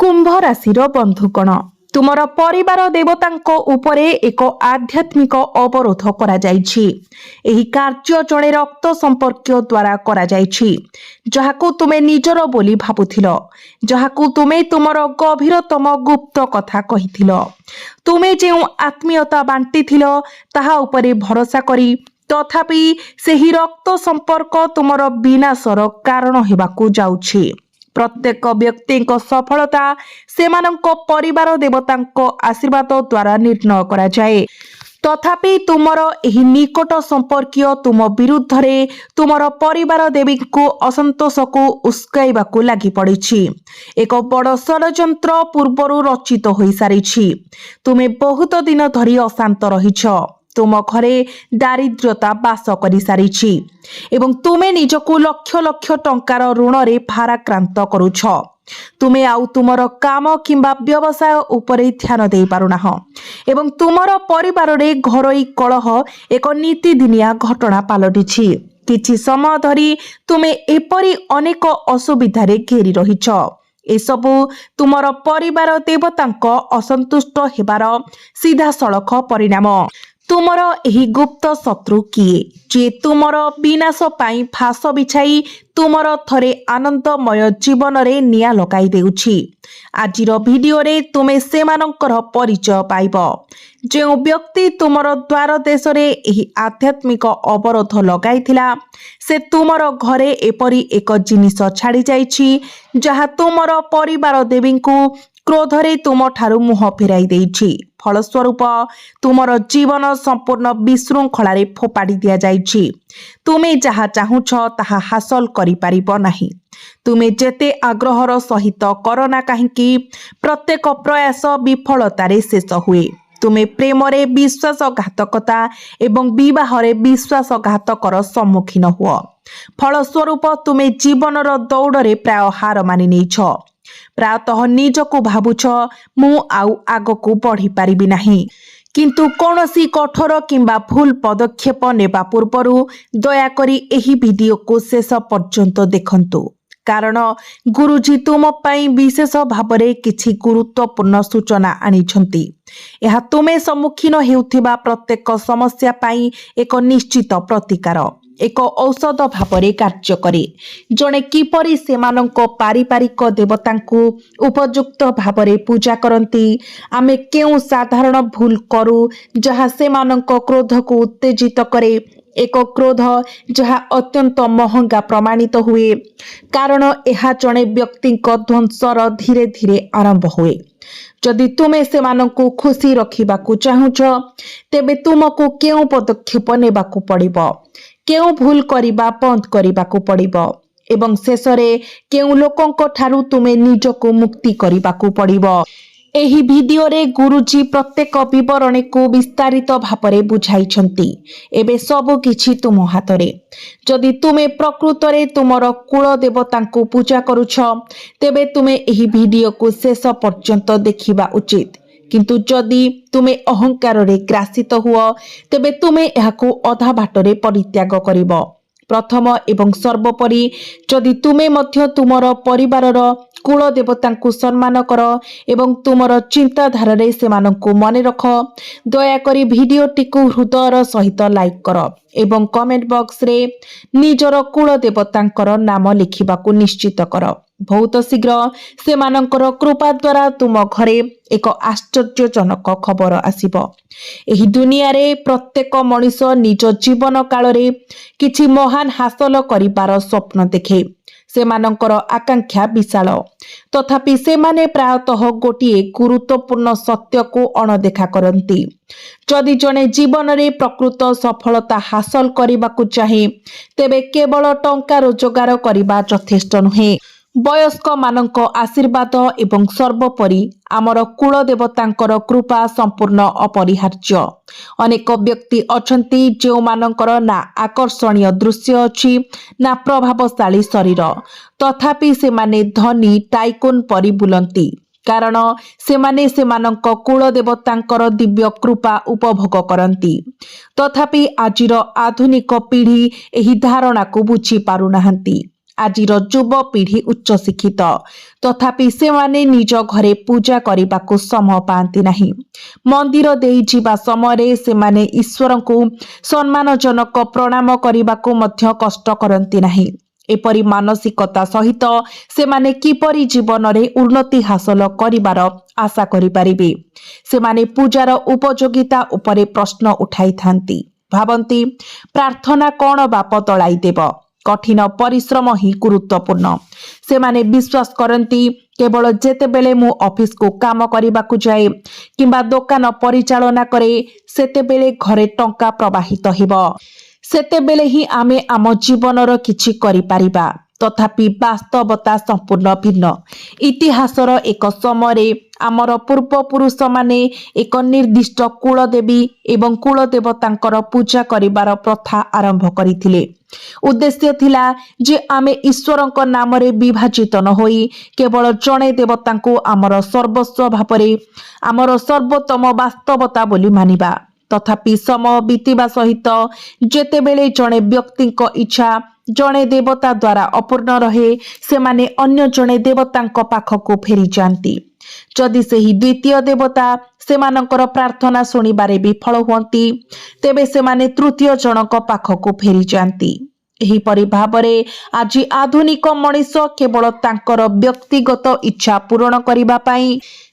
कुंभ राशि बंधुगण तुमर परिवार देवतांको उपरे एक आध्यात्मिक अवरोध करा जायछि। एही कार्य जणे रक्त संपर्क द्वारा करा जायछि, जहाकू तुमे निजर बोली भाबुथिलो, जहाकू तुमे तुमर गभीरतम गुप्त कथा कहिथिलो। तुमे जे आत्मीयता बांटिथिलो ताहा उपरे भरोसा करी तथापि सेही रक्त संपर्क तुमर विनाशर कारण हेबाकू जाउछि। प्रत्येक व्यक्ति सफलता सेमानंको परिवार देवतांको आशीर्वाद द्वारा निर्णय करा जाए। तथापि तुमर एही निकट संपर्कीय तुम विरुद्ध रे तुमर परिवार देवी को असंतोष को उस्काइबाकू लागि पड़िछि। एक बड़ षड्यंत्र पूर्वरु रचित होई सारिछि। तुमे बहुत दिन धरी अशांत रहिछ। तुम घरे दारिद्र्यता बास करि सारिछि एवं तुमे निजको लक्ष लक्ष टंकार ऋण रे भाराक्रांत करूछ। तुमे आउ तुमर काम किंबा व्यवसाय उपरे ध्यान दे पारुनाह एवं तुमर परिवार रे घरोई कलह एक नीतिदिनिया घटना पालटिछि। किछि समय धरी तुमे एपरि अनेक असुविधा रे घेरी रहिछ। एसबु तुमर परिवार देवतांको असंतुष्ट हेबार सीधा सड़क परिणाम। तुमर एही गुप्त शत्रु किए जे तुमर विनाश पाई फास बिछाई तुमर थरे आनंदमय जीवन रे निया लगाई देउछि। आजिर वीडियो रे तुमे सेमानंकर परिचय पाइब। जे व्यक्ति तुमर द्वार देश रे एही आध्यात्मिक अवरोध लगाइथिला से तुमर घरे एपरि एक जिनिस छाड़ी जाइछि जहा तुमर परिवार देवी को क्रोधरे तुम ठारू मुह फेराई देइछि। फलस्वरूप तुमर जीवन संपूर्ण विशृंखला रे फोपाड़ी दिया जाइछि। तुमे जहा चाहुछ ताहा हासिल करि पारिबो नाही। तुमे जेते आग्रहर सहित करना काहेकि प्रत्येक प्रयास विफलता रे शेष हुए। तुमे प्रेम रे विश्वासघातकता एवं विवाह रे विश्वासघातकर सम्मुखीन हुआ। फलस्वरूप तुमे जीवनर दौड़ रे प्राय हार मानि नेछ। प्रायतः निजको भाबुछ मु आउ आगको बढ़ी पारिबि नाही, किंतु कोनोसी कठोर किंबा भूल पदक्षेप नेबा पूर्वरु दयाकरी एही वीडियो को शेष पर्यंत देखंतु, कारण गुरुजी तुम पाई विशेष भाबरे किछि गुरुत्वपूर्ण सूचना आनिछंती। एहा तुमे सम्मुखीन हेउथिबा प्रत्येक समस्या पाई एक निश्चित प्रतिकार एक औषध भावरे कार्य करे। जणे किपरि सेमानंको पारिवारिक देवतांकु उपयुक्त भावरे पूजा करंती, आमे केउ साधारण भूल करू जहा सेमानंको क्रोध को उत्तेजित करे, एक क्रोध जहा अत्यंत महंगा प्रमाणित हुए, कारण एहा जणे व्यक्तिंको ध्वंसर धीरे धीरे आरंभ हुए। जदि तुमे सेमानंको खुशी रखिबाकू चाहुछ तेबे तुमको केउ पदक्षेप नेबाकू पड़िबो, केउ भूल करिबा बंद करिबाकू पड़िबो एवं शेषरे केउ लोकंको ठारू तुमे निजको मुक्ति करिबाकू पड़िबो। एही वीडियो रे गुरुजी प्रत्येक विवरणी को विस्तारित भावरे बुझाइछंती। एबे सब किछि तुम हातरे। जदि तुमे प्रकृत रे तुमर कुल देवतांको पूजा करूछ तेबे तुमे एही वीडियो को शेष पर्यंत देखिबा उचित, किंतु जदि तुमे अहंकार रे ग्रासित हुआ तेबे तुमे एहाको अधा बाटरे परित्याग करिबो। प्रथम एवं सर्वोपरि जदि तुमे मध्य तुमर परिवारर कुल देवतांको सम्मान कर एवं तुमर चिंताधारा रे सेमानंको मने रख। दयाकरी वीडियोटी को हृदयर सहित लाइक कर एवं कमेंट बॉक्स रे निजर कुल देवतांकर नाम लिखिबाकू निश्चित कर। बहुत शीघ्र सेमानंकर कृपा द्वारा तुम घरे एक आश्चर्यजनक खबर आसिबो। एही दुनिया रे प्रत्येक मनुष्य निज जीवन काल रे किछि महान हासिल करिबार स्वप्न देखे। सेमानंकर आकांक्षा विशाल, तथापि सेमाने प्रायतः गोटिए गुरुत्वपूर्ण सत्य को अणदेखा करंती। जदि जने जीवन रे प्रकृत सफलता हासिल करिबाकू चाहे तेबे केवल टंका रोजगार करिबा यथेष्ट नुहे। वयस्क मानंको आशीर्वाद एवं सर्वोपरि आमर कुल देवतांकर कृपा संपूर्ण अपरिहार्य। अनेक व्यक्ति अछंती जो मानंकर ना आकर्षणीय दृश्य अछि ना प्रभावशाली शरीर, तथापि सेमाने धनी टाइकुन परि बुलंती, कारण सेमाने सेमानंको कुल देवतांकर दिव्य कृपा उपभोग करंती। तथापि आजिर आधुनिक पीढ़ी एही धारणा को बुझी पारुनाहंती। ଆଜିର ଯୁବପିଢ଼ି ଉଚ୍ଚଶିକ୍ଷିତ, ତଥାପି ସେମାନେ ନିଜ ଘରେ ପୂଜା କରିବାକୁ ସମୟ ପାଆନ୍ତି ନାହିଁ। ମନ୍ଦିର ଦେଇ ଯିବା ସମୟରେ ସେମାନେ ଈଶ୍ୱରଙ୍କୁ ସମ୍ମାନଜନକ ପ୍ରଣାମ କରିବାକୁ ମଧ୍ୟ କଷ୍ଟ କରନ୍ତି ନାହିଁ। ଏପରି ମାନସିକତା ସହିତ ସେମାନେ କିପରି ଜୀବନରେ ଉନ୍ନତି ହାସଲ କରିବାର ଆଶା କରିପାରିବେ? ସେମାନେ ପୂଜାର ଉପଯୋଗିତା ଉପରେ ପ୍ରଶ୍ନ ଉଠାଇଥାନ୍ତି। ଭାବନ୍ତି, ପ୍ରାର୍ଥନା କ'ଣ ବା ବଦଳାଇ ଦେବ? କଠିନ ପରିଶ୍ରମ ହିଁ ଗୁରୁତ୍ୱପୂର୍ଣ୍ଣ। ସେମାନେ ବିଶ୍ୱାସ କରନ୍ତି, କେବଳ ଯେତେବେଳେ ମୁଁ ଅଫିସକୁ କାମ କରିବାକୁ ଯାଏ କିମ୍ବା ଦୋକାନ ପରିଚାଳନା କରେ, ସେତେବେଳେ ଘରେ ଟଙ୍କା ପ୍ରବାହିତ ହେବ। ସେତେବେଳେ ହିଁ ଆମେ ଆମ ଜୀବନର କିଛି କରିପାରିବା। ତଥାପି ବାସ୍ତବତା ସମ୍ପୂର୍ଣ୍ଣ ଭିନ୍ନ। ଇତିହାସର ଏକ ସମୟରେ ଆମର ପୂର୍ବପୁରୁଷମାନେ ଏକ ନିର୍ଦ୍ଦିଷ୍ଟ କୁଳଦେବୀ ଏବଂ କୁଳଦେବତାଙ୍କର ପୂଜା କରିବାର ପ୍ରଥା ଆରମ୍ଭ କରିଥିଲେ। ଉଦ୍ଦେଶ୍ୟ ଥିଲା ଯେ ଆମେ ଈଶ୍ୱରଙ୍କ ନାମରେ ବିଭାଜିତ ନ ହୋଇ କେବଳ ଜଣେ ଦେବତାଙ୍କୁ ଆମର ସର୍ବସ୍ୱ ଭାବରେ, ଆମର ସର୍ବୋତ୍ତମ ବାସ୍ତବତା ବୋଲି ମାନିବା। ତଥାପି ସମୟ ବିତିବା ସହିତ ଯେତେବେଳେ ଜଣେ ବ୍ୟକ୍ତିଙ୍କ ଇଚ୍ଛା ଜଣେ ଦେବତା ଦ୍ୱାରା ଅପୂର୍ଣ୍ଣ ରହେ, ସେମାନେ ଅନ୍ୟ ଜଣେ ଦେବତାଙ୍କ ପାଖକୁ ଫେରିଯାଆନ୍ତି। ଯଦି ସେହି ଦ୍ୱିତୀୟ ଦେବତା ସେମାନଙ୍କର ପ୍ରାର୍ଥନା ଶୁଣିବାରେ ବିଫଳ ହୁଅନ୍ତି, ତେବେ ସେମାନେ ତୃତୀୟ ଜଣଙ୍କ ପାଖକୁ ଫେରିଯାଆନ୍ତି। ଏହିପରି ଭାବରେ ଆଜି ଆଧୁନିକ ମଣିଷ କେବଳ ତାଙ୍କର ବ୍ୟକ୍ତିଗତ ଇଚ୍ଛା ପୂରଣ କରିବା ପାଇଁ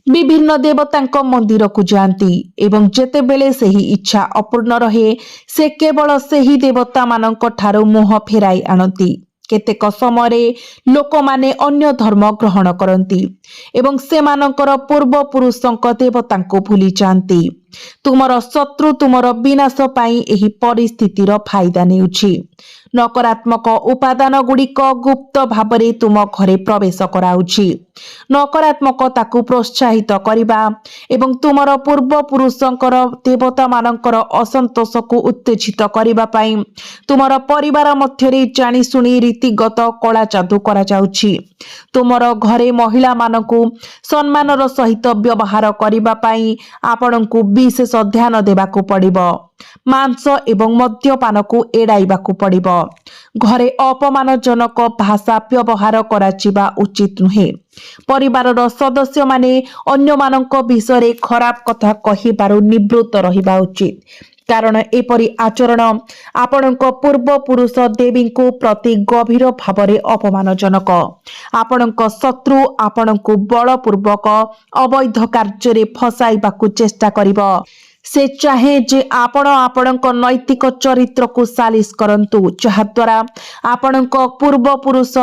ବିଭିନ୍ନ ଦେବତାଙ୍କ ମନ୍ଦିରକୁ ଯାଆନ୍ତି ଏବଂ ଯେତେବେଳେ ସେହି ଇଚ୍ଛା ଅପୂର୍ଣ୍ଣ ରହେ, ସେ କେବଳ ସେହି ଦେବତାମାନଙ୍କ ଠାରୁ ମୁହଁ ଫେରାଇ ଆଣନ୍ତି। କେତେକ ସମୟରେ ଲୋକମାନେ ଅନ୍ୟ ଧର୍ମ ଗ୍ରହଣ କରନ୍ତି ଏବଂ ସେମାନଙ୍କର ପୂର୍ବପୁରୁଷଙ୍କ ଦେବତାଙ୍କୁ ଭୁଲି ଯାଆନ୍ତି। ତୁମର ଶତ୍ରୁ ତୁମର ବିନାଶ ପାଇଁ ଏହି ପରିସ୍ଥିତିର ଫାଇଦା ନେଉଛି। ନକାରାତ୍ମକ ଉପାଦାନ ଗୁଡ଼ିକ ଗୁପ୍ତ ଭାବରେ ତୁମ ଘରେ ପ୍ରବେଶ କରାଉଛି। ନକାରାତ୍ମକତାକୁ ପ୍ରୋତ୍ସାହିତ କରିବା ଏବଂ ତୁମର ପୂର୍ବପୁରୁଷଙ୍କର ଦେବତାମାନଙ୍କର ଅସନ୍ତୋଷକୁ ଉତ୍ତେଜିତ କରିବା ପାଇଁ ତୁମର ପରିବାର ମଧ୍ୟରେ ଜାଣିଶୁଣି ରୀତିଗତ କଳା ଯାଦୁ କରାଯାଉଛି। ତୁମର ଘରେ ମହିଳାମାନଙ୍କୁ ସମ୍ମାନର ସହିତ ବ୍ୟବହାର କରିବା ପାଇଁ ଆପଣଙ୍କୁ ବିଶେଷ ଧ୍ୟାନ ଦେବାକୁ ପଡ଼ିବ। ମାଂସ ଏବଂ ମଦ୍ୟପାନକୁ ଏଡ଼ାଇବାକୁ ପଡ଼ିବ। ଘରେ ଅପମାନଜନକ ଭାଷା ବ୍ୟବହାର କରାଯିବା ଉଚିତ ନୁହେଁ। ପରିବାରର ସଦସ୍ୟମାନେ ଅନ୍ୟମାନଙ୍କ ବିଷୟରେ ଖରାପ କଥା କହିବାରୁ ନିବୃତ୍ତ ରହିବା ଉଚିତ, କାରଣ ଏପରି ଆଚରଣ ଆପଣଙ୍କ ପୂର୍ବପୁରୁଷ ଦେବୀଙ୍କୁ ପ୍ରତି ଗଭୀର ଭାବରେ ଅପମାନଜନକ। ଆପଣଙ୍କ ଶତ୍ରୁ ଆପଣଙ୍କୁ ବଳପୂର୍ବକ ଅବୈଧ କାର୍ଯ୍ୟରେ ଫସାଇବାକୁ ଚେଷ୍ଟା କରିବ। ସେ ଚାହେଁ ଯେ ଆପଣ ଆପଣଙ୍କ ନୈତିକ ଚରିତ୍ରକୁ ସାଲିସ କରନ୍ତୁ, ଯାହାଦ୍ୱାରା ଆପଣଙ୍କ ପୂର୍ବପୁରୁଷ,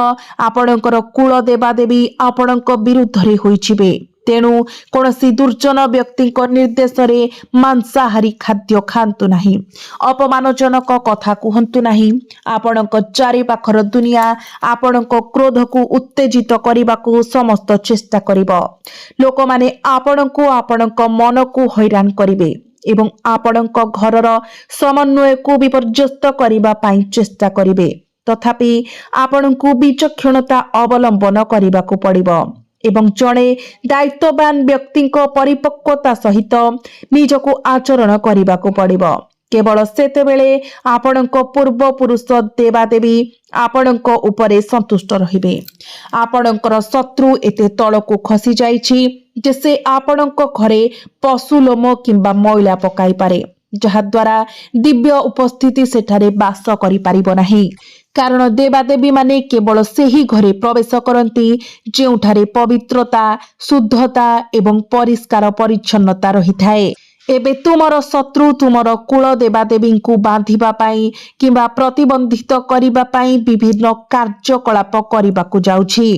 ଆପଣଙ୍କର କୁଳ ଦେବାଦେବୀ ଆପଣଙ୍କ ବିରୁଦ୍ଧରେ ହୋଇଯିବେ। ତେଣୁ କୌଣସି ଦୁର୍ଜନ ବ୍ୟକ୍ତିଙ୍କ ନିର୍ଦ୍ଦେଶରେ ମାଂସାହାରୀ ଖାଦ୍ୟ ଖାଆନ୍ତୁ ନାହିଁ। ଅପମାନଜନକ କଥା କୁହନ୍ତୁ ନାହିଁ। ଆପଣଙ୍କ ଚାରିପାଖର ଦୁନିଆ ଆପଣଙ୍କ କ୍ରୋଧକୁ ଉତ୍ତେଜିତ କରିବାକୁ ସମସ୍ତ ଚେଷ୍ଟା କରିବ। ଲୋକମାନେ ଆପଣଙ୍କୁ ଆପଣଙ୍କ ମନକୁ ହଇରାଣ କରିବେ ଏବଂ ଆପଣଙ୍କ ଘରର ସମନ୍ୱୟକୁ ବିପର୍ଯ୍ୟସ୍ତ କରିବା ପାଇଁ ଚେଷ୍ଟା କରିବେ। ତଥାପି ଆପଣଙ୍କୁ ବିଚକ୍ଷଣତା ଅବଲମ୍ବନ କରିବାକୁ ପଡ଼ିବ ଏବଂ ଜଣେ ଦାୟିତ୍ୱବାନ ବ୍ୟକ୍ତିଙ୍କ ପରିପକ୍ୱତା ସହିତ ନିଜକୁ ଆଚରଣ କରିବାକୁ ପଡ଼ିବ। କେବଳ ସେତେବେଳେ ଆପଣଙ୍କ ପୂର୍ବପୁରୁଷ ଦେବାଦେବୀ ଆପଣଙ୍କ ଉପରେ ସନ୍ତୁଷ୍ଟ ରହିବେ। ଆପଣଙ୍କର ଶତ୍ରୁ ଏତେ ତଳକୁ ଖସି ଯାଇଛି ଯେ ସେ ଆପଣଙ୍କ ଘରେ ପଶୁଲୋମ କିମ୍ବା ମଇଳା ପକାଇପାରେ, ଯାହାଦ୍ୱାରା ଦିବ୍ୟ ଉପସ୍ଥିତି ସେଠାରେ ବାସ କରିପାରିବ ନାହିଁ। କାରଣ ଦେବାଦେବୀମାନେ କେବଳ ସେହି ଘରେ ପ୍ରବେଶ କରନ୍ତି ଯେଉଁଠାରେ ପବିତ୍ରତା, ଶୁଦ୍ଧତା ଏବଂ ପରିଷ୍କାର ପରିଚ୍ଛନ୍ନତା ରହିଥାଏ। ଏବେ ତୁମର ଶତ୍ରୁ ତୁମର କୁଳ ଦେବାଦେବୀଙ୍କୁ ବାନ୍ଧିବା ପାଇଁ କିମ୍ବା ପ୍ରତିବନ୍ଧିତ କରିବା ପାଇଁ ବିଭିନ୍ନ କାର୍ଯ୍ୟକଳାପ କରିବାକୁ ଯାଉଛି।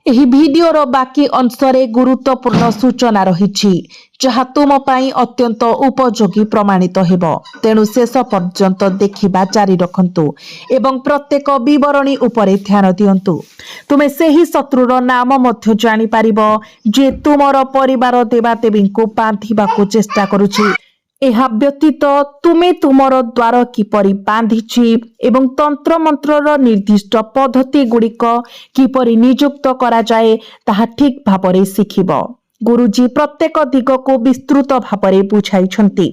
ଏହି ଭିଡିଓର ବାକି ଅଂଶରେ ଗୁରୁତ୍ୱପୂର୍ଣ୍ଣ ସୂଚନା ରହିଛି, ଯାହା ତୁମ ପାଇଁ ଅତ୍ୟନ୍ତ ଉପଯୋଗୀ ପ୍ରମାଣିତ ହେବ। ତେଣୁ ଶେଷ ପର୍ଯ୍ୟନ୍ତ ଦେଖିବା ଜାରି ରଖନ୍ତୁ ଏବଂ ପ୍ରତ୍ୟେକ ବିବରଣୀ ଉପରେ ଧ୍ୟାନ ଦିଅନ୍ତୁ। ତୁମେ ସେହି ଶତ୍ରୁର ନାମ ମଧ୍ୟ ଜାଣିପାରିବ ଯେ ତୁମର ପରିବାର ଦେବାଦେବୀଙ୍କୁ ବାନ୍ଧିବାକୁ ଚେଷ୍ଟା କରୁଛି। ଏହା ବ୍ୟତୀତ ତୁମେ ତୁମର ଦ୍ୱାର କିପରି ବାନ୍ଧିଛି ଏବଂ ତନ୍ତ୍ରମନ୍ତ୍ରର ନିର୍ଦ୍ଦିଷ୍ଟ ପଦ୍ଧତି ଗୁଡ଼ିକ କିପରି ନିଯୁକ୍ତ କରାଯାଏ ତାହା ଠିକ୍ ଭାବରେ ଶିଖିବ। गुरुजी प्रत्येक दिग को विस्तृत भाव बुझाई।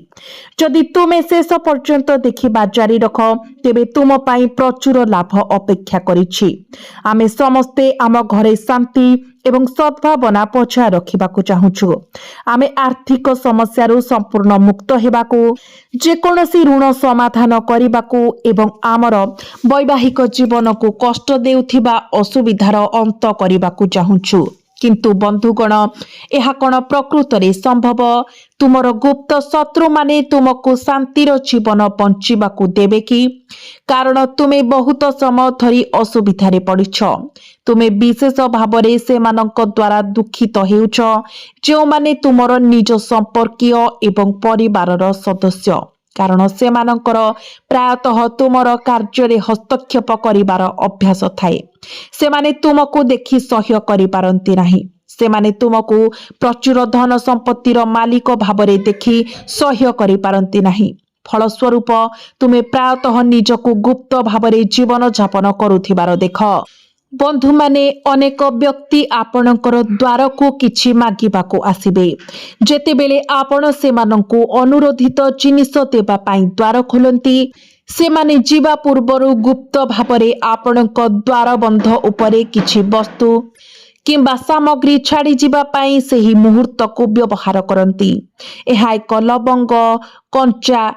जदि तुमे शेष पर्यंत देखा जारी रख तेबे तुम पाई प्रचुर लाभ अपेक्षा करिछि। आमे समस्ते आम घरे शांति एवं सद्भावना बजाय रखिबाकू चाहुछु। आमे आर्थिक समस्यारू संपूर्ण मुक्त हेबाकू, जेकोसी ऋण समाधान करिबाकू एवं आमर वैवाहिक जीवन को कष्ट देउथिबा असुविधार अंत करिबाकू चाहुछु। किंतु बंधुगण, यह कौन प्रकृत रे संभव? तुमर गुप्त शत्रु माने तुमको शांतिर जीवन बंचिबाकू देबे कि? कारण तुमे बहुत समय धरी असुविधारे पड़िछ। तुमे विशेष भावरे सेमानंक द्वारा दुखित हेउछ, जो माने तुमर निज संपर्कीय एवं परिवारर सदस्य। कारण सेमानंकर प्रायतः तुमर कार्य हस्तक्षेप करिबार अभ्यास थाए। सेमाने तुमको देखि सह्य करि पारंती नाही। सेमाने तुमको प्रचुर धन संपत्तिर मालिक भावरे देखि सह्य करि पारंती नाही। फलस्वरूप तुमे प्रायतः निजको गुप्त भावरे जीवन यापन करुथिबार देख। बंधु माने अनेक व्यक्ति आपणकर द्वार को किछि मागिबाकू आसिबे। जेतेबेले आपण सेमानंकु अनुरोधित जिनिस देबा पाई द्वार खोलंती, सेमाने जीवा पूर्वरु गुप्त भावरे आपणक द्वार बंध उपरे किछि वस्तु किंबा सामग्री छाड़ी जीवा पाई सही मुहूर्त को व्यवहार करंती। एहा एक लवंग, कंचा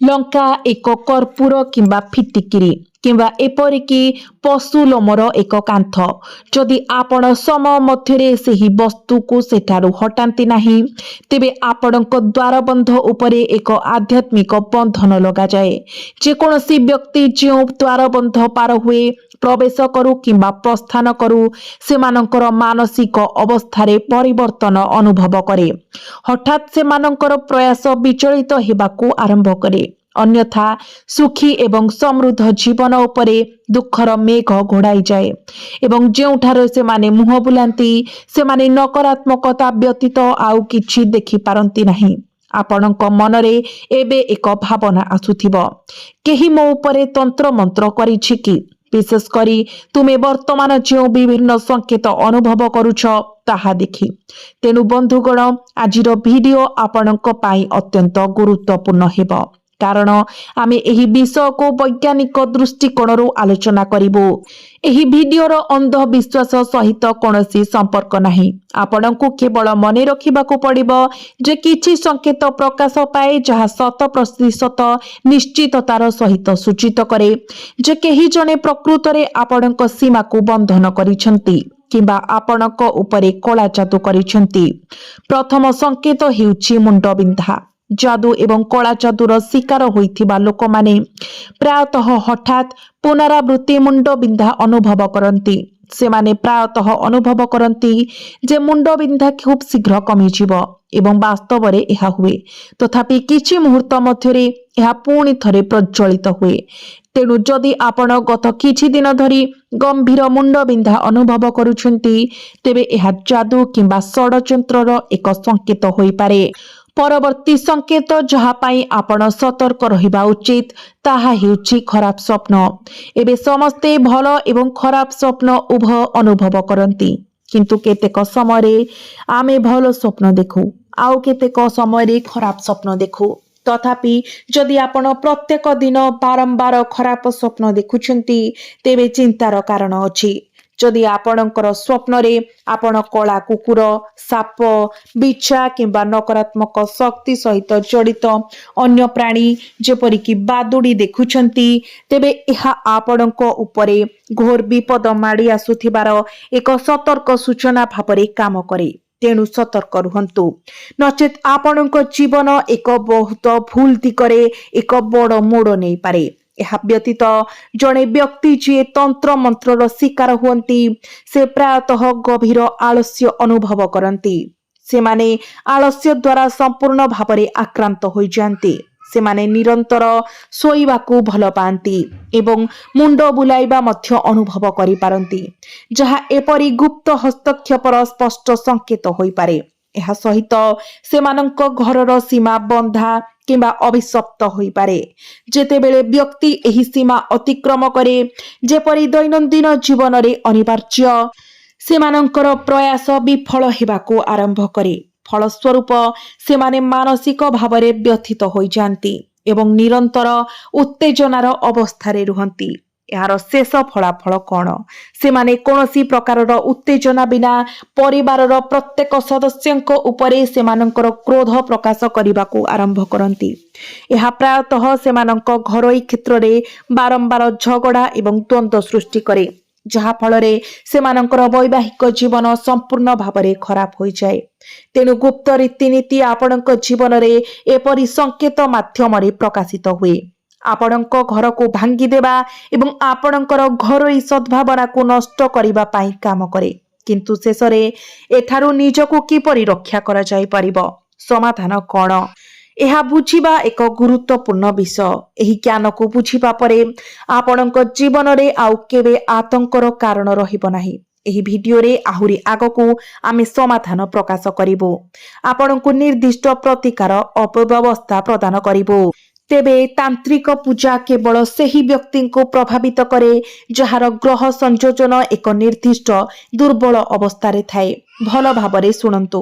लंका, एक कर्पूर किंबा फिटिकिरी किंबा एपरिकी पशु लोमर एक कांथ। जदि आपण समय मध्यरे सही वस्तु को सेठारु हटांती नाही, तेबे आपणक द्वारबंध उपरे एक आध्यात्मिक बंधन लगा जाए। जेकोसी व्यक्ति जो द्वारबंध पार हुए, प्रवेश करू किंबा प्रस्थान करू, सेमानंकर मानसिक अवस्थारे परिवर्तन अनुभव करे। हठात सेमानंकर प्रयास विचलित हेबाकू आरंभ करे। अन्यथा सुखी एवं समृद्ध जीवन उपरे दुखर मेघ घोड़ाई जाए एवं जेउठारे सेमाने मुह बुलांती, सेमाने नकारात्मकता व्यतीत आउ किछि देखि पारंती नाही। आपणक मनरे एबे एक भावना आसुथिबो, केही मो उपरे तंत्र मंत्र करिछि कि? विशेष करी तुमे वर्तमान जो विभिन्न संकेत अनुभव करुछ ताहा देखि। तेनु बंधुगण, आजिर वीडियो आपणक पाई अत्यंत गुरुत्वपूर्ण हेबो, कारण आमे एही विषय को वैज्ञानिक दृष्टिकोणरू आलोचना करिबो। एही वीडियोर अंधविश्वास सहित कोनोसी संपर्क नाही। आपणकू केवल मने रखिबाकू पड़िबो जे किछि संकेत प्रकाश पाए जहा 100% निश्चिततार सहित सूचित करे जे केही जने प्रकृतरे आपणक सीमा को बंधन करिसंती किंबा आपणक उपरे कला जादू करिसंती। प्रथम संकेत हेउछि मुंडबिंधा। जादू एवं कला जादूर शिकार होइथिबा लोक माने प्रायतः हठात पुनरावृत्ति मुंडबिंधा अनुभव करंती। सेमाने प्रायतः अनुभव करंती जे मुंडबिंधा खूब शीघ्र कमिजिव एवं वास्तव रे एहा हुए, तथापि किछि मुहूर्त मध्यरे एहा पुणी थरे प्रज्वलित हुए। तेणु जदि आपण गत किछि दिन धरी गंभीर मुंडबिंधा अनुभव करुछंती, तेबे एहा जादू किंबा षडयंत्रर एक संकेत होई पारे। परवर्ती संकेत जहा पाई आपण सतर्क रहिबा उचित ताहा हेउछि खराब स्वप्न। एबे समस्ते भल एवं खराब स्वप्न उभय अनुभव करंती, किंतु केतेक समय आमे भल स्वप्न देखु, आउ केतेक समय खराब स्वप्न देखु। तथापि जदि आपण प्रत्येक दिन बारंबार खराब स्वप्न देखुछंती, तेबे चिंतार कारण अछि। जदि आपणकर स्वप्न रे आपण कला कुकुर, साप, बिच्छा किंबा नकारात्मक शक्ति सहित जड़ित अन्य प्राणी जेपरिकी बादुड़ी देखुछंती, तेबे एहा आपणक उपरे घोर विपद माड़ी आसुथिबार एक सतर्क सूचना भावरे काम करे। तेणु सतर्क रुहंतु, नचेत आपणक जीवन एक बहुत भूल दिगरे एक बड़ मोड़ नहीं पारे। यह व्यतीत जड़े व्यक्ति जी तंत्र मंत्रर शिकार हुंती, से प्रायतः गभीर आलस्य अनुभव करती। सेमाने आलस्य द्वारा संपूर्ण भावरे आक्रांत हो जाती। सेमाने निरंतर शोइबाकू भल पाती एवं मुंड बुलाइबा मध्य अनुभव करि पारंती, जहा एपरि गुप्त हस्तक्षेपर स्पष्ट संकेत होई पारे। एहा सहित सेमानंक घरर सीमा बंधा किंबा अभिशप्त होई पारे। जेतेबेले व्यक्ति एही सीमा अतिक्रम करे, जेपरि दैनंदिन जीवन रे अनिवार्य, ସେମାନଙ୍କର ପ୍ରୟାସ ବିଫଳ ହେବାକୁ ଆରମ୍ଭ କରେ। ଫଳସ୍ୱରୂପ ସେମାନେ ମାନସିକ ଭାବରେ ବ୍ୟଥିତ ହୋଇଯାଆନ୍ତି ଏବଂ ନିରନ୍ତର ଉତ୍ତେଜନାର ଅବସ୍ଥାରେ ରୁହନ୍ତି। ଏହାର ଶେଷ ଫଳାଫଳ କ'ଣ? ସେମାନେ କୌଣସି ପ୍ରକାରର ଉତ୍ତେଜନା ବିନା ପରିବାରର ପ୍ରତ୍ୟେକ ସଦସ୍ୟଙ୍କ ଉପରେ ସେମାନଙ୍କର କ୍ରୋଧ ପ୍ରକାଶ କରିବାକୁ ଆରମ୍ଭ କରନ୍ତି। ଏହା ପ୍ରାୟତଃ ସେମାନଙ୍କ ଘରୋଇ କ୍ଷେତ୍ରରେ ବାରମ୍ବାର ଝଗଡ଼ା ଏବଂ ଦ୍ୱନ୍ଦ୍ୱ ସୃଷ୍ଟି କରେ, ଯାହା ଫଳରେ ସେମାନଙ୍କର ବୈବାହିକ ଜୀବନ ସମ୍ପୂର୍ଣ୍ଣ ଭାବରେ ଖରାପ ହୋଇଯାଏ। ତେଣୁ ଗୁପ୍ତ ରୀତିନୀତି ଆପଣଙ୍କ ଜୀବନରେ ଏପରି ସଂକେତ ମାଧ୍ୟମରେ ପ୍ରକାଶିତ ହୁଏ। ଆପଣଙ୍କ ଘରକୁ ଭାଙ୍ଗିଦେବା ଏବଂ ଆପଣଙ୍କର ଘରୋଇ ସଦ୍ଭାବନାକୁ ନଷ୍ଟ କରିବା ପାଇଁ କାମ କରେ। କିନ୍ତୁ ଶେଷରେ ଏଠାରୁ ନିଜକୁ କିପରି ରକ୍ଷା କରାଯାଇପାରିବ? ସମାଧାନ କ'ଣ? ଏହା ବୁଝିବା ଏକ ଗୁରୁତ୍ୱପୂର୍ଣ୍ଣ ବିଷୟ। ଏହି ଜ୍ଞାନକୁ ବୁଝିବା ପରେ ଆପଣଙ୍କ ଜୀବନରେ ଆଉ କେବେ ଆତଙ୍କର କାରଣ ରହିବ ନାହିଁ। ଏହି ଭିଡିଓରେ ଆହୁରି ଆଗକୁ ଆମେ ସମାଧାନ ପ୍ରକାଶ କରିବୁ। ଆପଣଙ୍କୁ ନିର୍ଦ୍ଦିଷ୍ଟ ପ୍ରତିକାର ଅବ୍ୟବସ୍ଥା ପ୍ରଦାନ କରିବୁ। ତେବେ ତାନ୍ତ୍ରିକ ପୂଜା କେବଳ ସେହି ବ୍ୟକ୍ତିଙ୍କୁ ପ୍ରଭାବିତ କରେ ଯାହାର ଗ୍ରହ ସଂଯୋଜନ ଏକ ନିର୍ଦ୍ଦିଷ୍ଟ ଦୁର୍ବଳ ଅବସ୍ଥାରେ ଥାଏ। ଭଲ ଭାବରେ ଶୁଣନ୍ତୁ।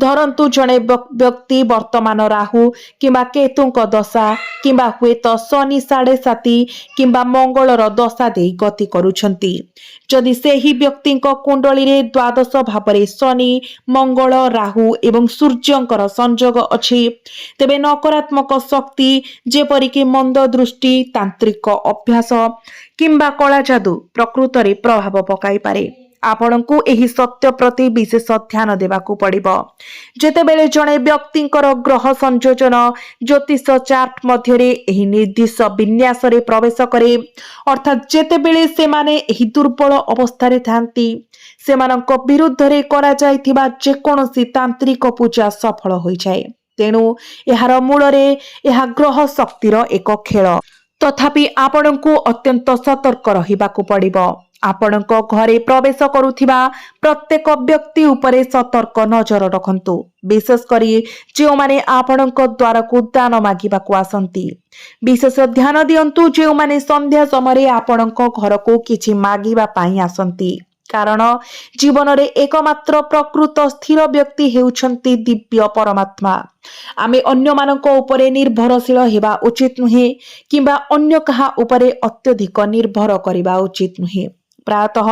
ଧରନ୍ତୁ ଜଣେ ବ୍ୟକ୍ତି ବର୍ତ୍ତମାନ ରାହୁ କିମ୍ବା କେତୁଙ୍କ ଦଶା କିମ୍ବା ହୁଏତ ଶନି 7.5 କିମ୍ବା ମଙ୍ଗଳର ଦଶା ଦେଇ ଗତି କରୁଛନ୍ତି। ଯଦି ସେହି ବ୍ୟକ୍ତିଙ୍କ କୁଣ୍ଡଳୀରେ ଦ୍ୱାଦଶ ଭାବରେ ଶନି, ମଙ୍ଗଳ, ରାହୁ ଏବଂ ସୂର୍ଯ୍ୟଙ୍କର ସଂଯୋଗ ଅଛି, ତେବେ ନକାରାତ୍ମକ ଶକ୍ତି ଯେପରିକି ମନ୍ଦ ଦୃଷ୍ଟି, ତାନ୍ତ୍ରିକ ଅଭ୍ୟାସ କିମ୍ବା କଳାଜାଦୁ ପ୍ରକୃତରେ ପ୍ରଭାବ ପକାଇପାରେ। ଆପଣଙ୍କୁ ଏହି ସତ୍ୟ ପ୍ରତି ବିଶେଷ ଧ୍ୟାନ ଦେବାକୁ ପଡ଼ିବ। ଯେତେବେଳେ ଜଣେ ବ୍ୟକ୍ତିଙ୍କର ଗ୍ରହ ସଂଯୋଜନ ଜ୍ୟୋତିଷ ଚାର୍ଟ ମଧ୍ୟରେ ଏହି ନିର୍ଦ୍ଦିଷ୍ଟ ବିନ୍ୟାସରେ ପ୍ରବେଶ କରେ, ଅର୍ଥାତ୍ ଯେତେବେଳେ ସେମାନେ ଏହି ଦୁର୍ବଳ ଅବସ୍ଥାରେ ଥାନ୍ତି, ସେମାନଙ୍କ ବିରୁଦ୍ଧରେ କରାଯାଇଥିବା ଯେକୌଣସି ତାନ୍ତ୍ରିକ ପୂଜା ସଫଳ ହୋଇଯାଏ। ତେଣୁ ଏହାର ମୂଳରେ ଏହା ଗ୍ରହ ଶକ୍ତିର ଏକ ଖେଳ। ତଥାପି ଆପଣଙ୍କୁ ଅତ୍ୟନ୍ତ ସତର୍କ ରହିବାକୁ ପଡ଼ିବ। ଆପଣଙ୍କ ଘରେ ପ୍ରବେଶ କରୁଥିବା ପ୍ରତ୍ୟେକ ବ୍ୟକ୍ତି ଉପରେ ସତର୍କ ନଜର ରଖନ୍ତୁ, ବିଶେଷ କରି ଯେଉଁମାନେ ଆପଣଙ୍କ ଦ୍ୱାରକୁ ଦାନ ମାଗିବାକୁ ଆସନ୍ତି। ବିଶେଷ ଧ୍ୟାନ ଦିଅନ୍ତୁ ଯେଉଁମାନେ ସନ୍ଧ୍ୟା ସମୟରେ ଆପଣଙ୍କ ଘରକୁ କିଛି ମାଗିବା ପାଇଁ ଆସନ୍ତି, କାରଣ ଜୀବନରେ ଏକମାତ୍ର ପ୍ରକୃତ ସ୍ଥିର ବ୍ୟକ୍ତି ହେଉଛନ୍ତି ଦିବ୍ୟ ପରମାତ୍ମା। ଆମେ ଅନ୍ୟମାନଙ୍କ ଉପରେ ନିର୍ଭରଶୀଳ ହେବା ଉଚିତ ନୁହେଁ କିମ୍ବା ଅନ୍ୟ କାହା ଉପରେ ଅତ୍ୟଧିକ ନିର୍ଭର କରିବା ଉଚିତ ନୁହେଁ। ପ୍ରାୟତଃ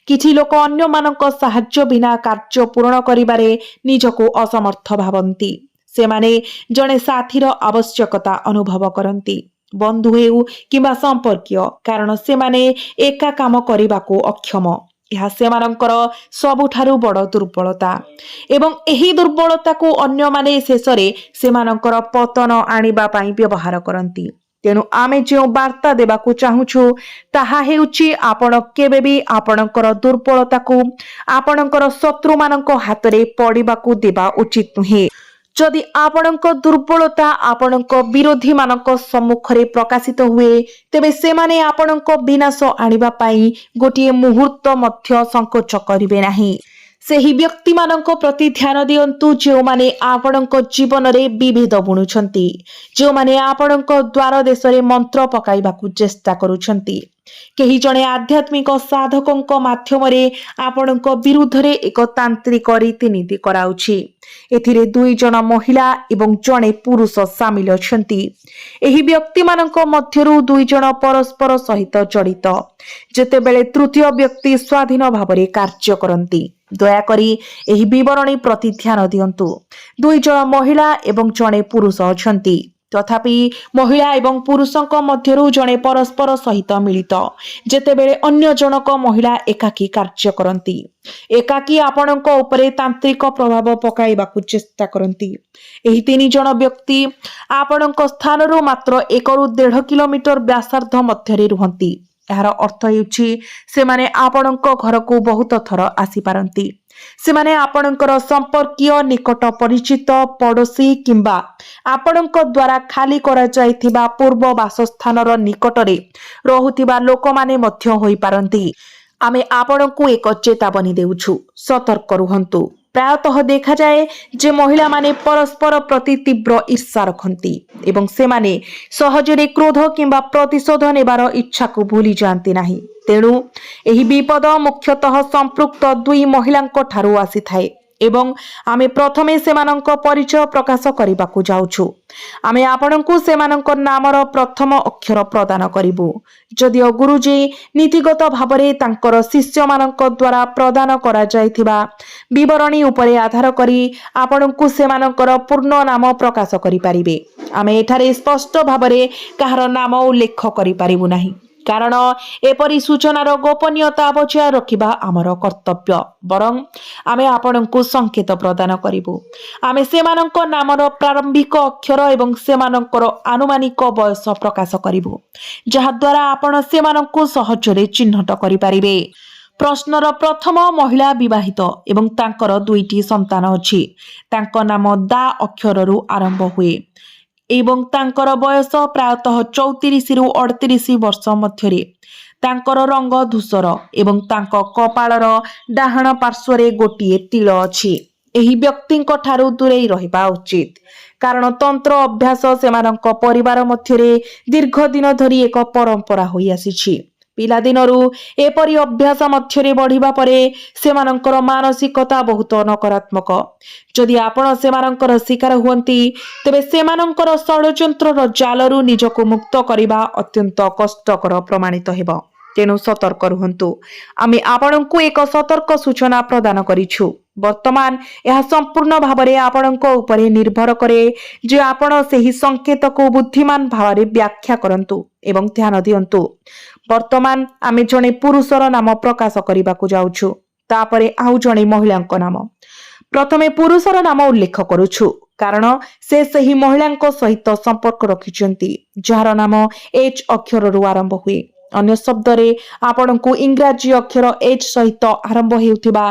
କିଛି ଲୋକ ଅନ୍ୟମାନଙ୍କ ସାହାଯ୍ୟ ବିନା କାର୍ଯ୍ୟ ପୂରଣ କରିବାରେ ନିଜକୁ ଅସମର୍ଥ ଭାବନ୍ତି। ସେମାନେ ଜଣେ ସାଥୀର ଆବଶ୍ୟକତା ଅନୁଭବ କରନ୍ତି, ବନ୍ଧୁ ହେଉ କିମ୍ବା ସମ୍ପର୍କୀୟ, କାରଣ ସେମାନେ ଏକା କାମ କରିବାକୁ ଅକ୍ଷମ। ଏହା ସେମାନଙ୍କର ସବୁଠାରୁ ବଡ଼ ଦୁର୍ବଳତା ଏବଂ ଏହି ଦୁର୍ବଳତାକୁ ଅନ୍ୟମାନେ ଶେଷରେ ସେମାନଙ୍କର ପତନ ଆଣିବା ପାଇଁ ବ୍ୟବହାର କରନ୍ତି। ତେଣୁ ଆମେ ଯେଉଁ ବାର୍ତ୍ତା ଦେବାକୁ ଚାହୁଁଛୁ ତାହା ହେଉଛି ଆପଣ କେବେ ବି ଆପଣଙ୍କର ଦୁର୍ବଳତାକୁ ଆପଣଙ୍କର ଶତ୍ରୁମାନଙ୍କ ହାତରେ ପଡ଼ିବାକୁ ଦେବା ଉଚିତ ନୁହେଁ। ଯଦି ଆପଣଙ୍କ ଦୁର୍ବଳତା ଆପଣଙ୍କ ବିରୋଧୀମାନଙ୍କ ସମ୍ମୁଖରେ ପ୍ରକାଶିତ ହୁଏ, ତେବେ ସେମାନେ ଆପଣଙ୍କ ବିନାଶ ଆଣିବା ପାଇଁ ଗୋଟିଏ ମୁହୂର୍ତ୍ତ ମଧ୍ୟ ସଂକୋଚ କରିବେ ନାହିଁ। ସେହି ବ୍ୟକ୍ତିମାନଙ୍କ ପ୍ରତି ଧ୍ୟାନ ଦିଅନ୍ତୁ ଯେଉଁମାନେ ଆପଣଙ୍କ ଜୀବନରେ ବିଭେଦ ବୁଣୁଛନ୍ତି, ଯେଉଁମାନେ ଆପଣଙ୍କ ଦ୍ୱାର ଦେଶରେ ମନ୍ତ୍ର ପକାଇବାକୁ ଚେଷ୍ଟା କରୁଛନ୍ତି। କେହି ଜଣେ ଆଧ୍ୟାତ୍ମିକ ସାଧକଙ୍କ ମାଧ୍ୟମରେ ଆପଣଙ୍କ ବିରୁଦ୍ଧରେ ଏକ ତାନ୍ତ୍ରିକ ରୀତିନୀତି କରାଉଛି। ଏଥିରେ 2 ଜଣ ମହିଳା ଏବଂ ଜଣେ ପୁରୁଷ ସାମିଲ ଅଛନ୍ତି। ଏହି ବ୍ୟକ୍ତିମାନଙ୍କ ମଧ୍ୟରୁ 2 ଜଣ ପରସ୍ପର ସହିତ ଜଡ଼ିତ, ଯେତେବେଳେ ତୃତୀୟ ବ୍ୟକ୍ତି ସ୍ୱାଧୀନ ଭାବରେ କାର୍ଯ୍ୟ କରନ୍ତି। ଦୟାକରି ଏହି ବିବରଣୀ ପ୍ରତି ଧ୍ୟାନ ଦିଅନ୍ତୁ। 2 ଜଣ ମହିଳା ଏବଂ ଜଣେ ପୁରୁଷ ଅଛନ୍ତି, ତଥାପି ମହିଳା ଏବଂ ପୁରୁଷଙ୍କ ମଧ୍ୟରୁ ଜଣେ ପରସ୍ପର ସହିତ ମିଳିତ, ଯେତେବେଳେ ଅନ୍ୟ ଜଣକ ମହିଳା ଏକାକୀ କାର୍ଯ୍ୟ କରନ୍ତି। ଏକାକୀ ଆପଣଙ୍କ ଉପରେ ତାନ୍ତ୍ରିକ ପ୍ରଭାବ ପକାଇବାକୁ ଚେଷ୍ଟା କରନ୍ତି। ଏହି 3 ଜଣ ବ୍ୟକ୍ତି ଆପଣଙ୍କ ସ୍ଥାନରୁ ମାତ୍ର 1 ରୁ 1.5 କିଲୋମିଟର ବ୍ୟାସାର୍ଦ୍ଧ ମଧ୍ୟରେ ରୁହନ୍ତି। ଏହାର ଅର୍ଥ ହେଉଛି ସେମାନେ ଆପଣଙ୍କ ଘରକୁ ବହୁତ ଥର ଆସିପାରନ୍ତି। ସେମାନେ ଆପଣଙ୍କର ସମ୍ପର୍କୀୟ, ନିକଟ ପରିଚିତ, ପଡ଼ୋଶୀ କିମ୍ବା ଆପଣଙ୍କ ଦ୍ୱାରା ଖାଲି କରାଯାଇଥିବା ପୂର୍ବ ବାସସ୍ଥାନର ନିକଟରେ ରହୁଥିବା ଲୋକମାନେ ମଧ୍ୟ ହୋଇପାରନ୍ତି। ଆମେ ଆପଣଙ୍କୁ ଏକ ଚେତାବନୀ ଦେଉଛୁ, ସତର୍କ ରୁହନ୍ତୁ। प्रायतः देखा जाए जे महिला माने परस्पर प्रति तीव्र ईर्षा रखती एवं से माने सहजरे क्रोध किंबा प्रतिशोध नेबार इच्छा को भूली जाती नहीं। तेणु एही विपद मुख्यतः संपृक्त दुई महिलांक ठारू आसीथाए एवं आमे प्रथमे सेमानंक परिचय प्रकाश करिबाकू जाउछु। आमे आपनकू सेमानंक नामर प्रथम अक्षर प्रदान करिबु। जदिओ गुरुजी नीतिगत भावरे तांकर शिष्य मानंक द्वारा प्रदान करा जायथिबा विवरणी उपरे आधार करी आपनकू सेमानंकर पूर्ण नाम प्रकाश करि पारिबे। आमे एठारे स्पष्ट भावरे काहार नाम उल्लेख करि पारिबु नाही, कारण एपरी सूचनार गोपनीयता बचाय रखिबा आमर कर्तव्य। बरं आमे आपनकू संकेत प्रदान करिबु। आमे सेमानंक नामर प्रारंभिक अक्षर एवं सेमानंकर आनुमानिक बयस प्रकाश करिबु, जहा द्वारा आपण सेमानंकू सहजरे चिन्हट करि पारिबे। प्रश्नर प्रथम महिला विवाहित एवं तांकर दुईटी संतान अछि। तांक नाम दा अक्षररू आरंभ हुए एवं तांकर बयस प्रायतः 34 रु 38 वर्ष मध्यरे। तांकर रंग धूसर एवं तांक कपाळर डाहाण पार्श्वरे गोटिए तिल अछि। एही व्यक्तिंक ठारू दूरेई रहिबा उचित, कारण तंत्र अभ्यास सेमानंक परिवार मध्यरे दीर्घ दिन धरी एक परंपरा होई आसीछि। पिला दिनरू एपरी अभ्यास मध्यरे बढ़िबा परे सेमानंकर मानसिकता बहुत नकारात्मक। जदि आपण सेमानंकर शिकार हुअंती तेबे सेमानंकर षड्यंत्रर जालरू निजको मुक्त करिबा अत्यंत कष्टकर प्रमाणित हेबो। तेणु सतर्क रुहंतु। आमे आपणଙ୍କୁ एक सतर्क सूचना प्रदान करिछु। वर्तमान यह संपूर्ण भावरे आपणଙ୍କ उपरे निर्भर करे जे आपण सेही संकेत को बुद्धिमान भावरे व्याख्या करंतु एवं ध्यान दियंतु। वर्तमान आमे जणे पुरुषर नाम प्रकाश करिबाकू जाउछु, तापरे आउ जणे महिलांक नाम। प्रथमे पुरुषर नाम उल्लेख करूछु, कारण से सही महिलांक सहित संपर्क रखिचंती जहार नाम एच अक्षररू आरंभ हुए। अन्य शब्द रे आपणଙ୍କୁ इंग्राजी अक्षर एच सहित आरंभ हेउथिबा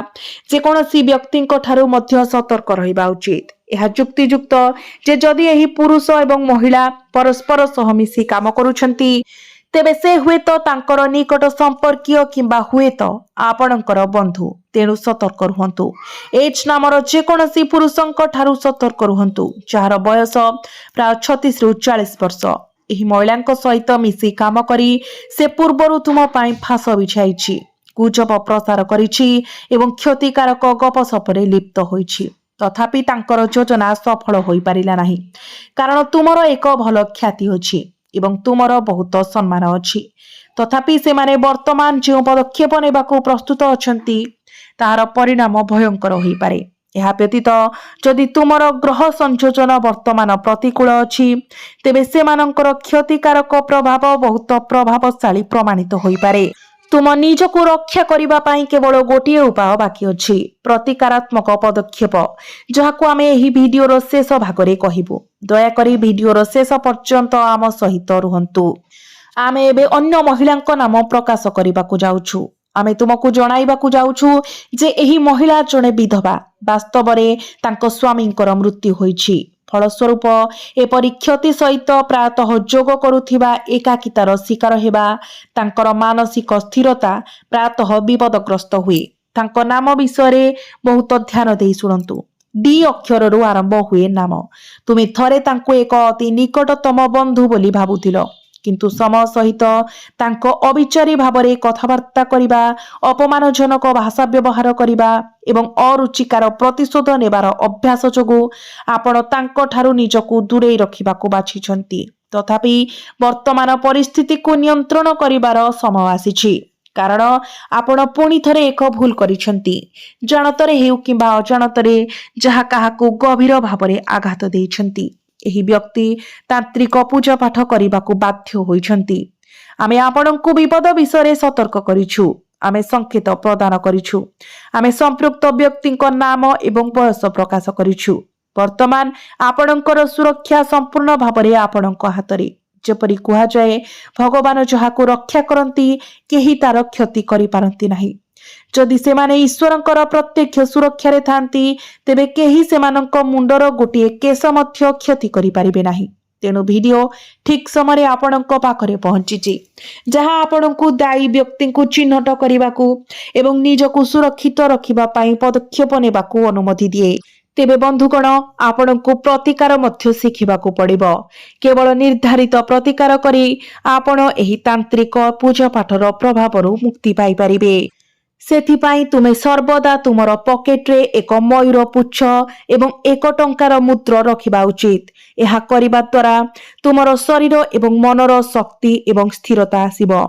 जेकोनोसी व्यक्तिंक ठारू मध्य सतर्क रहिबा उचित। यह जुक्तियुक्त जे जदि एही पुरुष एवं महिला परस्पर सह मिसी काम करूछंती तेबे से हुए तो तांकर निकट संपर्कीय किंबा हुए तो आपणकर बंधु। तेणु सतर्क रुहंतु। एच नामर जेकोनोसी पुरुषंक ठारू सतर्क रुहंतु जहार बयस प्राय 36 रु 40 वर्ष। एही महिलांक सहित मिसी काम करी से पूर्वरु तुम पाई फास बिछाइछि, गुजब प्रसार करिछि एवं क्षतिकारक गपसपरे लिप्त होइछि। तथापि तांकर योजना सफल होई पारिला नाही, कारण तुमर एक भल ख्याति अछि एवं तुमर बहुत सम्मान अछि। तथापि से माने वर्तमान जो पदक्षेप नेबाकू प्रस्तुत अछंती ताहार परिणाम भयंकर होई पारे। यह व्यतीत जदि तुमर ग्रह संयोजन वर्तमान प्रतिकूल अछि तेबे सेमानंकर क्षतिकारक प्रभाव बहुत प्रभावशाली प्रमाणित होई पारे। तुम निजको रक्षा करिबा पाई केवल गोटिए उपाय बाकी अछि, प्रतिकारात्मक पदक्षेप, जहाको आमे एही भिडियोर शेष भागरे कहिबु। दया करी भिडियोर शेष पर्यंत आम सहित रुहंतु। आमे एबे अन्य महिलांक नाम प्रकाश करिबाकू जाउछु। आमे तुमको जणाइबाकू जाउछु जे एही महिला जणे विधवा। वास्तवरे तांको स्वामींकर मृत्यु होइछि। फलस्वरूप एपरि क्षति सहित प्रायतः जोग करुथिबा एकाकितार शिकार हेबा तांकर मानसिक स्थिरता प्रायतः विपदग्रस्त हुए। तांको नाम विषय बहुत ध्यान देई सुनंतु। डी अक्षररू आरंभ हुए नाम। तुमे थरे तांको एक अति निकटतम बंधु बोली भाबुथिलो, किंतु समय सहित तांको अविचारी भावरे कथबार्ता करिबा, अपमानजनक भाषा व्यवहार करिबा एवं अरुचिकार प्रतिशोध नेबार अभ्यास जोगु आपण तांको ठारू निजको दूरेई रखिबाकू बाछिछंती। तथापि वर्तमान परिस्थिति को नियंत्रण करिबार समय आसीछि, कारण आपण पुणी थरे एक भूल करिछंती। जानतरे हेउ किंबा अजाणतरे जहा काहाकू गभीर भावरे आघात देइछंती। एही व्यक्ति तांत्रिक पूजा पाठ करिबाकू बाध्य होइछंती। आमे आपणଙ୍କୁ विपद विषय सतर्क करिछु। आमे संकेत प्रदान करिछु। आमे संपृक्त व्यक्तिंक नाम एवं बयस प्रकाश करिछु। वर्तमान आपणଙ୍କର सुरक्षा संपूर्ण भावरे आपणଙ୍କ हातरे। जेपरि कुहा जाए, भगवान जहाकू रक्षा करंती केही तार क्षति करि पारंती नाही। जदि सेमाने ईश्वरंकर प्रत्यक्ष सुरक्षा रे थांती तेबे केही सेमानंक मुंडर गोटिए केस मध्य क्षति करि पारिबे नाही। तेणु वीडियो ठीक समय आपणक पाखरे पहुंची जहां आपणकु दायी व्यक्ति को चिन्हट करने एवं निजकु सुरक्षित रखिबा पई पदक्षेप नेबाकू अनुमति दिए। तेबे बंधुगण आपणकु प्रतिकार मध्य शिखिबाकू पड़िबो। केवल निर्धारित प्रतिकार करी आपण एही तांत्रिक पूजा पाठर प्रभावरु मुक्ति पाई परिबे। सेथिपाई तुमे सर्वदा तुमर पॉकेट रे एक मयूर पुच्छ एवं 1 टंकार मुद्रा रखिबा उचित। एहा करिबा द्वारा तुमर शरीर एवं मनर शक्ति एवं स्थिरता आसीबो।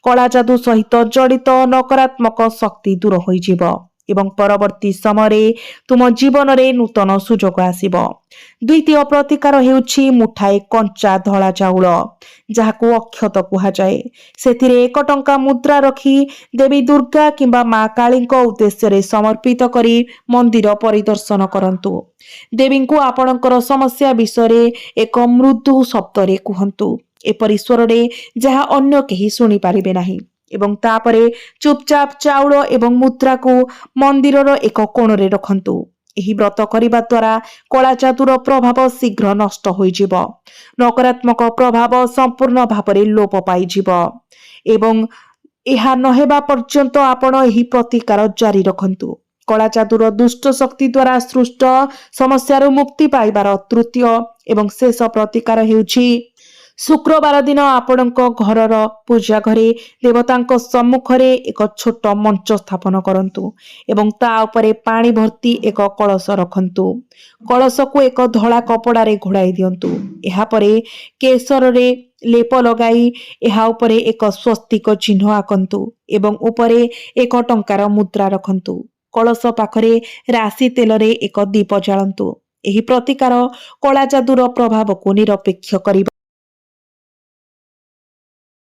कला जादू सहित जड़ित नकारात्मक शक्ति दूर होइजिबो एवं परवर्ती समय तुम जीवन रे नूतन सुजोग आसीबो। द्वितीय प्रतिकार हेउछि मुठाए कंचा धला चाउल जाहाकू अक्षत कुहा जाए। सेथिरे 1 टंका मुद्रा रखी देवी दुर्गा किंबा मां काली उद्देश्य रे समर्पित करी मंदिर परिदर्शन करंतु। देवी को आपणकर समस्या विषय एक मृदु शब्द रे कुहंतु एपरि स्वर रे जहा अन्य केही सुनी पारिबे नाही एवं तापरे चुपचाप चाउल एवं मुद्रा को मंदिरर एक कोण रे रखंतु। एही व्रत करिबा द्वारा कला जादूर प्रभाव शीघ्र नष्ट होइजिबो। नकारात्मक प्रभाव संपूर्ण भावरे लोप पाइजिबो एवं एहा नहेबा पर्यंत आपण एही प्रतिकार जारी रखंतु। कला जादूर दुष्ट शक्ति द्वारा सृष्ट समस्यारू मुक्ति पाइबार तृतीय एवं शेष प्रतिकार हेउछि शुक्रवार दिन आपणक घरर पूजा घरे देवतांक सम्मुखरे एक छोट मंच स्थापन करंतु एवं ता उपरे पानी भर्ती एक कलश रखंतु। कलश को एक धला कपड़ा रे घोड़ाई दियंतु। एहा परे केसर रे लेप लगाई एहा उपरे एक स्वस्तिक चिन्ह आकंतु एवं उपरे 1 टंकार मुद्रा रखंतु। कलश पाखरे राशि तेल रे एक दीप जालंतु। एही प्रतिकार कला जादूर प्रभाव को निरपेक्ष करिब